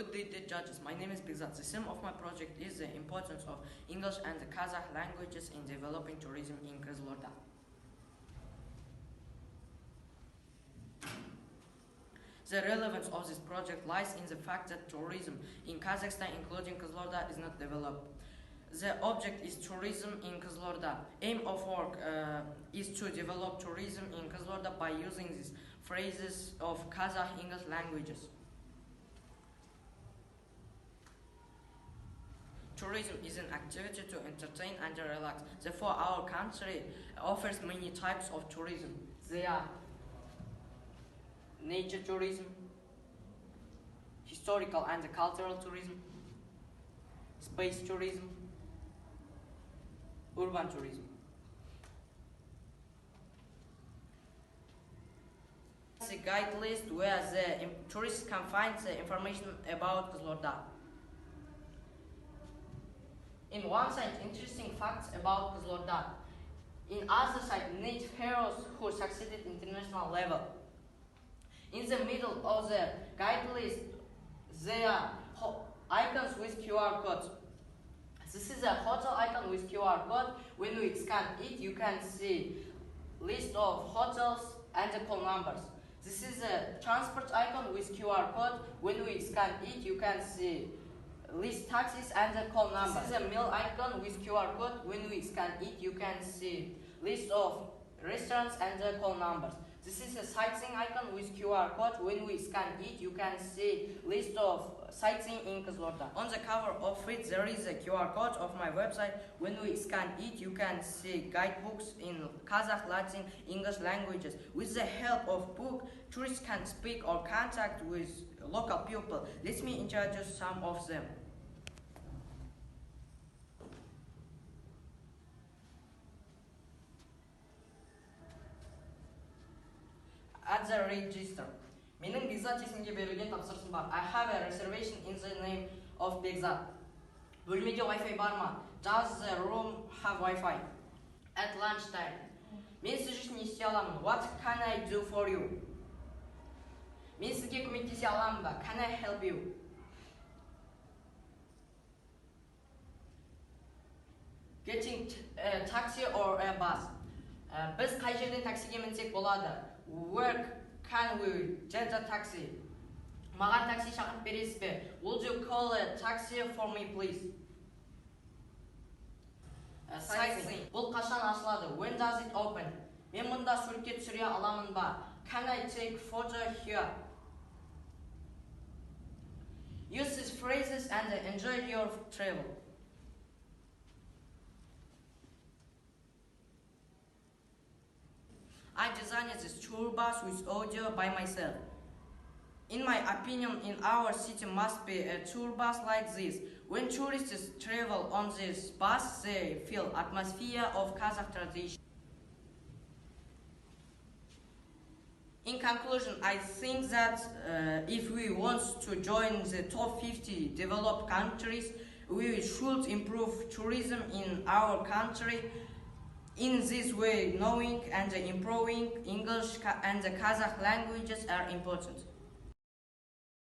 Good day, judges. My name is Bekzat. The theme of my project is the importance of English and the Kazakh languages in developing tourism in Kızılorda. The relevance of this project lies in the fact that tourism in Kazakhstan, including Kızılorda, is not developed. The object is tourism in Kızılorda. Aim of work is to develop tourism in Kızılorda by using these phrases of Kazakh English languages. Tourism is an activity to entertain and relax. Therefore, our country offers many types of tourism. They are nature tourism, historical and cultural tourism, space tourism, urban tourism. It's a guide list where the tourists can find the information about Kızılorda. In one side, interesting facts about Kızılorda. In other side, native heroes who succeeded international level. In the middle of the guide list, there are icons with QR codes. This is a hotel icon with QR code. When we scan it, you can see list of hotels and the call numbers. This is a transport icon with QR code. When we scan it, you can see list taxis and the call numbers. This is a meal icon with QR code. When we scan it, you can see list of restaurants and the call numbers. This is a sightseeing icon with QR code. When we scan it, you can see list of sightseeing in Kızılorda. On the cover of it, there is a QR code of my website. When we scan it, you can see guidebooks in Kazakh, Latin, English languages. With the help of book, tourists can speak or contact with local people. Let me introduce some of them. At the register. Менің Бекзат есімге берілген тапсырысым бар. I have a reservation in the name of Бекзат. Бөлмеде Wi-Fi бар ма? Does the room have Wi-Fi? At lunchtime. Мен сіз үшін не істей аламын? What can I do for you? Мен сізге көмектесе аламын ба? Can I help you? Getting a taxi or a bus. Біз қай жерден таксиге мінсек болады? Where can we get a taxi? Маған такси шақырып бересіз бе? Would you call a taxi for me, please? Sightseeing. Бұл қашан ашылады? When does it open? Мен мұнда суретке түсіре аламын ба? Can I take photo here? Use these phrases and enjoy your travel. I designed this tour bus with audio by myself. In my opinion, in our city must be a tour bus like this. When tourists travel on this bus, they feel atmosphere of Kazakh tradition. In conclusion, I think that if we want to join the top 50 developed countries, we should improve tourism in our country. In this way, knowing and improving English and the Kazakh languages are important.